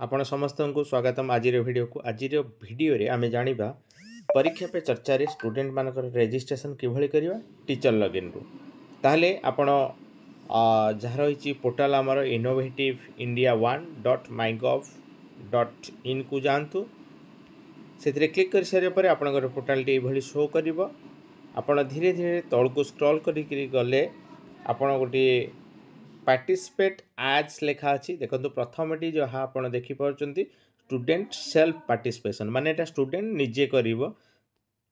आपण समस्त को स्वागतम आज वीडियो रे आमे जानिबा परीक्षा पे चर्चा रे स्टूडेंट मानकर रजिस्ट्रेशन किभଳି करिवा टीचर लॉगिन रु ताहले आपण जहाँ रही पोर्टाल आमर इनोवेटिव इंडिया 1.mygov.in को जानतु से क्लिक कर सारे पर आपनकर पोर्टाल टी भली शो करिवो आपण धीरे धीरे तल को स्क्रॉल करी गले आपण गोटे पार्टिसिपेट आज लेखा अच्छी देखो प्रथम टी जहाँ आप देखिपुंट स्टूडेंट सेल्फ पार्टिसिपेशन माने एटा स्टूडेंट निजे करिवो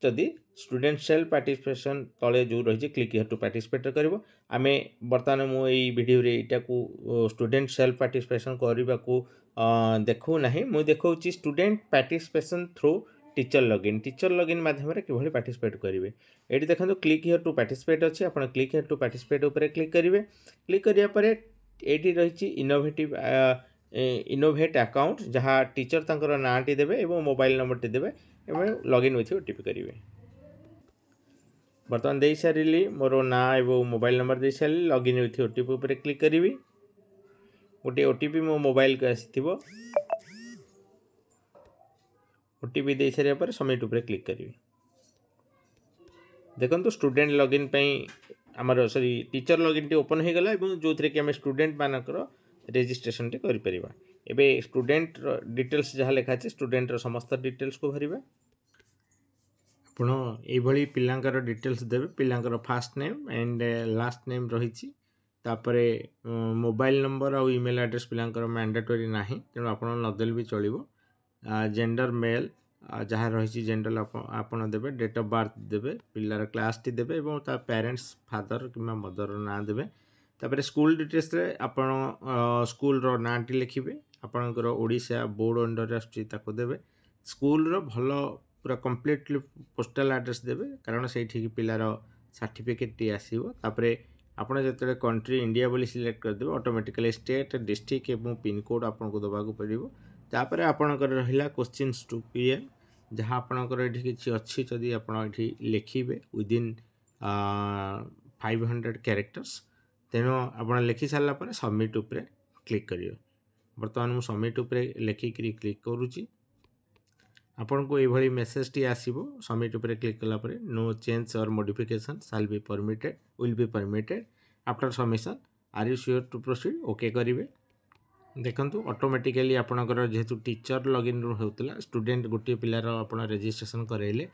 जदि स्टूडेंट सेल्फ पार्टिसिपेशन तले जो रही क्लिक हियर टू पार्टिसिपेट करिवो आमे बर्तमान मु एई वीडियो रे एटा को स्टूडेंट सेल्फ पार्टिसिपेशन करबा को देखौ नाही मु देखौची student participation through teacher login माध्यम रे किभଳି पार्टिसिपेट करिवे एटी देखंतु क्लिक हियर टू पार्टिसिपेट अछि आपण क्लिक हियर टू पार्टिसिपेट ऊपर क्लिक करिवे क्लिक करिया परे एटी रहिछि इनोवेट अकाउंट जहाँ टीचर तांकर नाटी देबे एवं मोबाइल नंबर टी देबे एवं लॉगिन विथ ओटीपी करिवे बर्तमान दे सारिली मोर ना एवं मोबाइल नंबर दे सारिली लॉगिन विथ ओटीपी ऊपर क्लिक करिवी गोटे ओटीपी मो मोबाइल को आसीथिबो ओटीपी दे सारिया पर सबमिट ऊपर क्लिक करिवी देखंतु स्टूडेंट लॉगिन पई हमर sorry teacher login T open हो गला एवं जो थरे कि हम स्टूडेंट मानकर रजिस्ट्रेशन टी करि परिबा एबे स्टूडेंट डिटेल्स जहाँ लिखा है स्टूडेंट समस्त डिटेल्स को भरिबा आपण ए भली पिलांकर डिटेल्स देबे पिलांकर first name and last name रहिछि तापरे मोबाइल नंबर और ईमेल एड्रेस पिलांकर मैंडेटरी नाही तेणु आपण नदेल भी चलिबो जेंडर मेल जहाँ रही जेंडर आपन देबे डेट ऑफ बर्थ देबे पिलार क्लास टी देबे एवं ता पेरेंट्स फादर कि मदर ना देबे तापरे स्कूल डिटेल्स रे आपण स्कूल रो ना टी लिखिबे आपनकर ओडिशा बोर्ड अंडर आछि ताको देबे स्कूल रो भलो पूरा कंप्लीटली पोस्टल एड्रेस देबे कारण से ठीक पिलार सर्टिफिकेट टी आसीबो तापरे आपण जतले कंट्री इंडिया बोली सिलेक्ट कर देबे ऑटोमेटिकली स्टेट डिस्ट्रिक्ट एवं पिन कोड आपन को दबाको पड़िबो तापरे आपनकर रहिला क्वेश्चंस टू पीएम जहाँ आपनकर एठी किछि अछि जदि आपण एठी लिखिबे विदिन 500 कैरेक्टर्स तेनो आपण लिखि सारला पर सबमिट ऊपर क्लिक करियो बर्तमान मु सबमिट ऊपर लिखि क्लिक करूची आपन को ए भली मेसेज टी आसीबो सबमिट ऊपर क्लिक कला पर no change or modification shall be permitted will be permitted after submission are you sure to proceed okay करिवे देखंतु ऑटोमेटिकली आपनकर जेहेतु टीचर लॉगिन होतला स्टूडेंट गोटे पिलार आपण रजिस्ट्रेशन करेले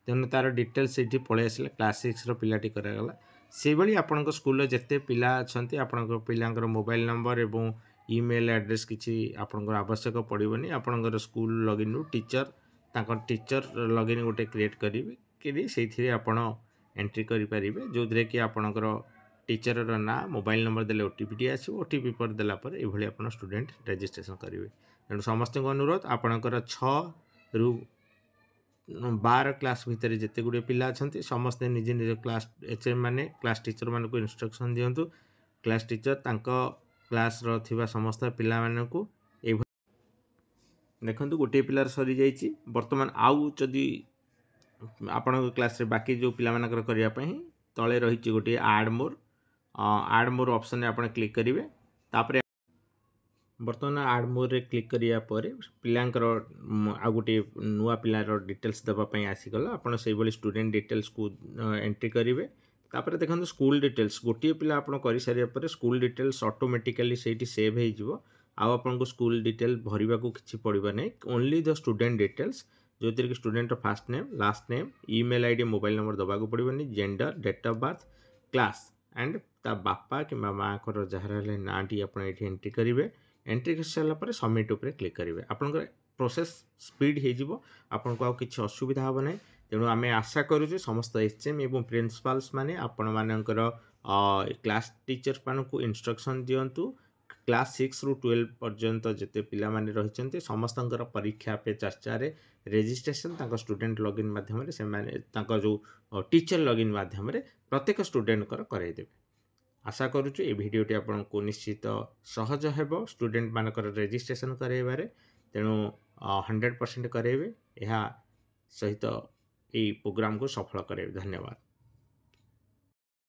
तेनु तार डिटेल्स सेठी पळे आसले क्लास 6 रो पिलाटी करागला से भली आपनकर स्कूल जते पिला अछंती आपनकर पिलांकर मोबाइल नंबर एवं ईमेल एड्रेस किछि आपनकर आवश्यक पड़िबनी आपनकर स्कूल लॉगिन रु टीचर लॉगिन गोटे क्रिएट करिवे कि सेथिरे आपण एंट्री करि परिबे जोदरे कि आपनकर टीचर ना मोबाइल नंबर देले ओटीपी टी आसी ओटीपी पर देला पर ए भली आपण स्टूडेंट रजिस्ट्रेशन करिवे तेणु समस्त को अनुरोध आपनकर 6 रु 12 क्लास भितर जेते गुडे पिला अछंती समस्त निजे निजे क्लास एचएम माने क्लास टीचर मान को इंस्ट्रक्शन दियंतु क्लास टीचर तांको क्लास रो थिबा समस्त पिला मान को ए देखंतु गोटे पिलार सरी जाईची वर्तमान आउ जदी आपण क्लास रे बाकी जो पिला मानकर करिया पई तळे रहिची गोटे आड मोर ऑप्शन रे आपण क्लिक करिवे तापरे बर्तमान आड मोर रे क्लिक करिया परे पिलांकर आ गोटे नुवा पिलार डिटेल्स दबा पई आसी गला आपण सेई भली स्टूडेंट डिटेल्स को एंट्री करिवे तापरे देखंतु स्कूल डिटेल्स गोटे पिला आपण करि सारिया परे स्कूल डिटेल्स ऑटोमेटिकली सेठी सेव हे जिवो आ आपण को स्कूल डिटेल भरिबा को किछि पड़िबा नै ओनली द स्टूडेंट डिटेल्स जोतिर कि student first name last name email ID mobile number दबा को पड़िबनी gender date of birth class and ता बापा कि माँ को जहाँ ना टी आप एंट्री करेंगे एंट्री कर सारा पर सबमिट ऊपर क्लिक करेंगे आपंकर प्रोसेस स्पीड हो आपन को किसी असुविधा हे ना तेणु आम आशा करुचे समस्त एचएम एवं प्रिंसिपाल्स माने आपण मानकर क्लास टीचर्स मान को इंस्ट्रक्शन दिंतु क्लास 6 रु 12 पर्यंत जिते पिला माने रहिचंती समस्तंकर परीक्षा पे चर्चा रे रजिस्ट्रेशन तांको स्टूडेंट लॉगिन माध्यम रे से माने तांको जो टीचर लॉगिन माध्यम रे प्रत्येक स्टूडेंट कर कराई देबे आशा करूछु ए वीडियोटी आपन को निश्चित सहज हेबो स्टूडेंट मानकर रजिस्ट्रेशन कराइबारे तेणु 100% कराइबे एहा सहित ए प्रोग्राम को सफल कराइबे धन्यवाद।